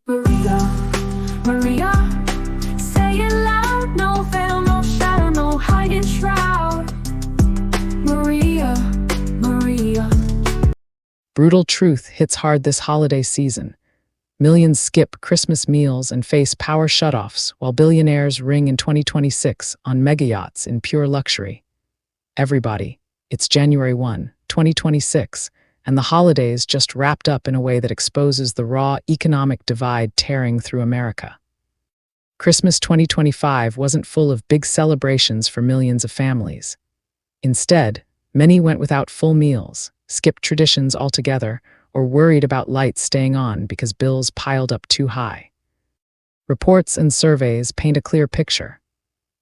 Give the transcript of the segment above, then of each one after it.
Maria, Maria, say it loud, no veil, no shadow, no hiding shroud. Maria, Maria. Brutal truth hits hard this holiday season. Millions skip Christmas meals and face power shutoffs, while billionaires ring in 2026 on megayachts in pure luxury. Everybody, it's January 1, 2026, and the holidays just wrapped up in a way that exposes the raw economic divide tearing through America. Christmas 2025 wasn't full of big celebrations for millions of families. Instead, many went without full meals, skipped traditions altogether, or worried about lights staying on because bills piled up too high. Reports and surveys paint a clear picture.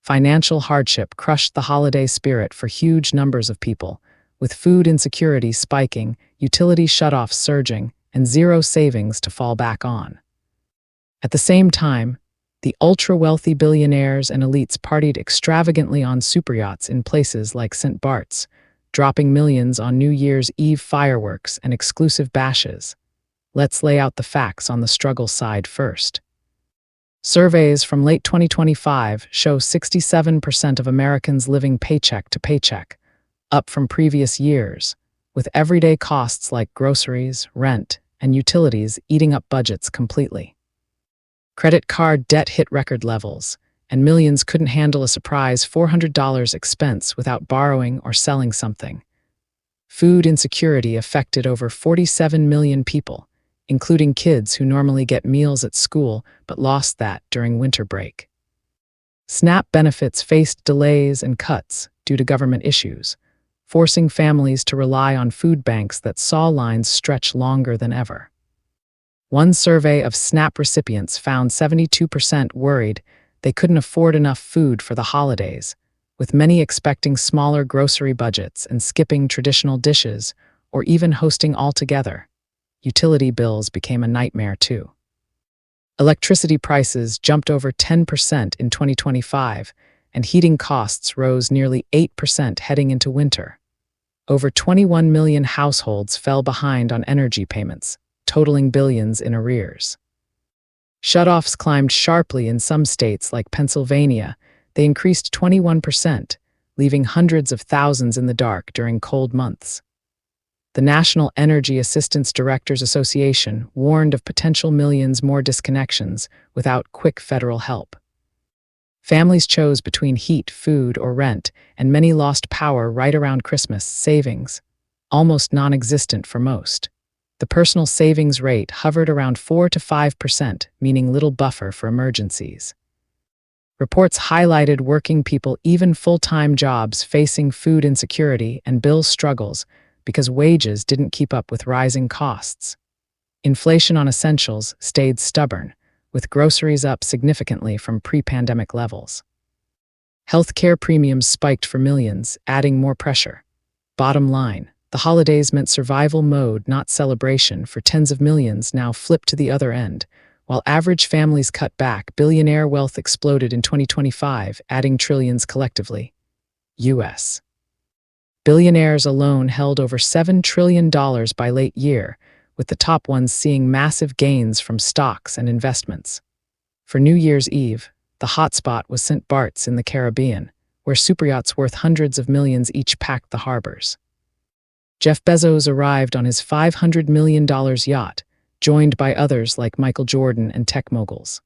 Financial hardship crushed the holiday spirit for huge numbers of people, with food insecurity spiking, utility shutoffs surging, and zero savings to fall back on. At the same time, the ultra-wealthy billionaires and elites partied extravagantly on superyachts in places like St. Bart's, dropping millions on New Year's Eve fireworks and exclusive bashes. Let's lay out the facts on the struggle side first. Surveys from late 2025 show 67% of Americans living paycheck to paycheck, up from previous years, with everyday costs like groceries, rent, and utilities eating up budgets completely. Credit card debt hit record levels, and millions couldn't handle a surprise $400 expense without borrowing or selling something. Food insecurity affected over 47 million people, including kids who normally get meals at school but lost that during winter break. SNAP benefits faced delays and cuts due to government issues, forcing families to rely on food banks that saw lines stretch longer than ever. One survey of SNAP recipients found 72% worried they couldn't afford enough food for the holidays, with many expecting smaller grocery budgets and skipping traditional dishes or even hosting altogether. Utility bills became a nightmare too. Electricity prices jumped over 10% in 2025, and heating costs rose nearly 8% heading into winter. Over 21 million households fell behind on energy payments, totaling billions in arrears. Shutoffs climbed sharply in some states like Pennsylvania. They increased 21%, leaving hundreds of thousands in the dark during cold months. The National Energy Assistance Directors Association warned of potential millions more disconnections without quick federal help. Families chose between heat, food, or rent, and many lost power right around Christmas. Savings, almost non-existent for most. The personal savings rate hovered around 4 to 5%, meaning little buffer for emergencies. Reports highlighted working people, even full-time jobs, facing food insecurity and bill struggles because wages didn't keep up with rising costs. Inflation on essentials stayed stubborn, with groceries up significantly from pre-pandemic levels. Healthcare premiums spiked for millions, adding more pressure. Bottom line, the holidays meant survival mode, not celebration, for tens of millions now flipped to the other end. While average families cut back, billionaire wealth exploded in 2025, adding trillions collectively. U.S. billionaires alone held over $7 trillion by late year, with the top ones seeing massive gains from stocks and investments. For New Year's Eve, the hotspot was St. Bart's in the Caribbean, where superyachts worth hundreds of millions each packed the harbors. Jeff Bezos arrived on his $500 million yacht, joined by others like Michael Jordan and tech moguls.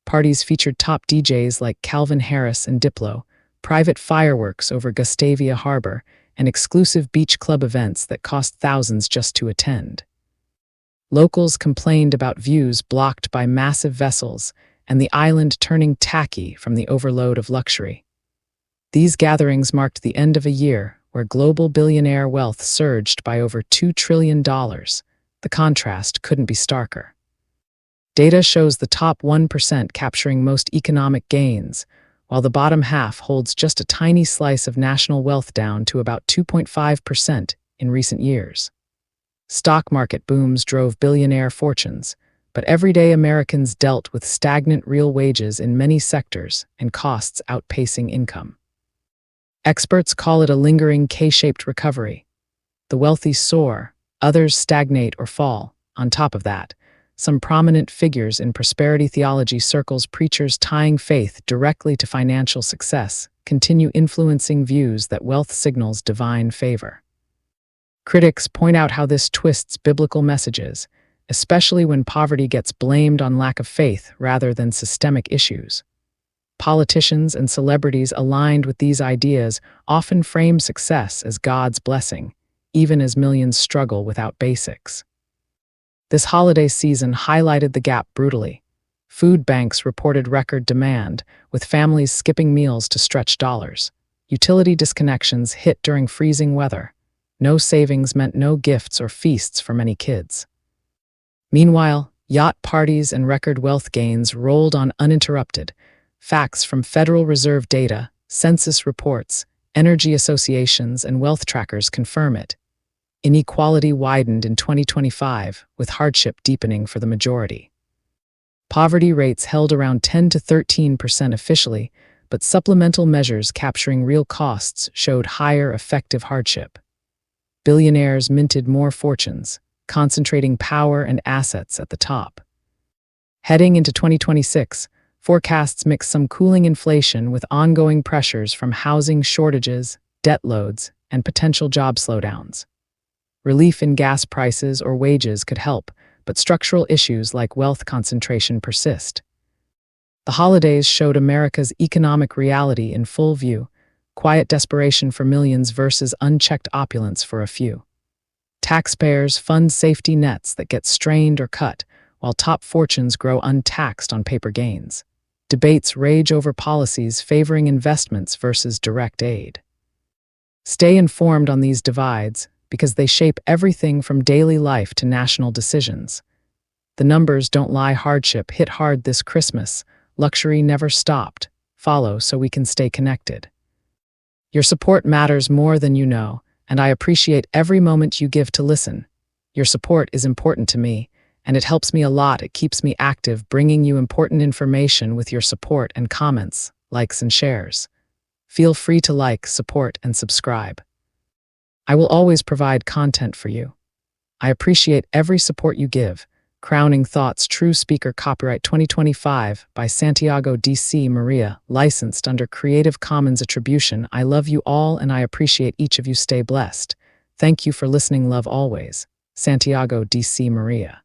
Parties featured top DJs like Calvin Harris and Diplo, private fireworks over Gustavia Harbor, and exclusive beach club events that cost thousands just to attend. Locals complained about views blocked by massive vessels and the island turning tacky from the overload of luxury. These gatherings marked the end of a year where global billionaire wealth surged by over $2 trillion. The contrast couldn't be starker. Data shows the top 1% capturing most economic gains, while the bottom half holds just a tiny slice of national wealth, down to about 2.5% in recent years. Stock market booms drove billionaire fortunes, but everyday Americans dealt with stagnant real wages in many sectors and costs outpacing income. Experts call it a lingering K-shaped recovery. The wealthy soar, others stagnate or fall. On top of that, some prominent figures in prosperity theology circles, preachers tying faith directly to financial success, continue influencing views that wealth signals divine favor. Critics point out how this twists biblical messages, especially when poverty gets blamed on lack of faith rather than systemic issues. Politicians and celebrities aligned with these ideas often frame success as God's blessing, even as millions struggle without basics. This holiday season highlighted the gap brutally. Food banks reported record demand, with families skipping meals to stretch dollars. Utility disconnections hit during freezing weather. No savings meant no gifts or feasts for many kids. Meanwhile, yacht parties and record wealth gains rolled on uninterrupted. Facts from Federal Reserve data, census reports, energy associations, and wealth trackers confirm it. Inequality widened in 2025, with hardship deepening for the majority. Poverty rates held around 10 to 13% officially, but supplemental measures capturing real costs showed higher effective hardship. Billionaires minted more fortunes, concentrating power and assets at the top. Heading into 2026, forecasts mix some cooling inflation with ongoing pressures from housing shortages, debt loads, and potential job slowdowns. Relief in gas prices or wages could help, but structural issues like wealth concentration persist. The holidays showed America's economic reality in full view: quiet desperation for millions versus unchecked opulence for a few. Taxpayers fund safety nets that get strained or cut, while top fortunes grow untaxed on paper gains. Debates rage over policies favoring investments versus direct aid. Stay informed on these divides, because they shape everything from daily life to national decisions. The numbers don't lie. Hardship hit hard this Christmas. Luxury never stopped. Follow so we can stay connected. Your support matters more than you know, and I appreciate every moment you give to listen. Your support is important to me, and it helps me a lot. It keeps me active, bringing you important information with your support and comments, likes and shares. Feel free to like, support, and subscribe. I will always provide content for you. I appreciate every support you give. Crowning Thoughts, True Speaker, copyright 2025 by Santiago D.C. Maria, licensed under Creative Commons Attribution. I love you all and I appreciate each of you. Stay blessed. Thank you for listening. Love always. Santiago D.C. Maria.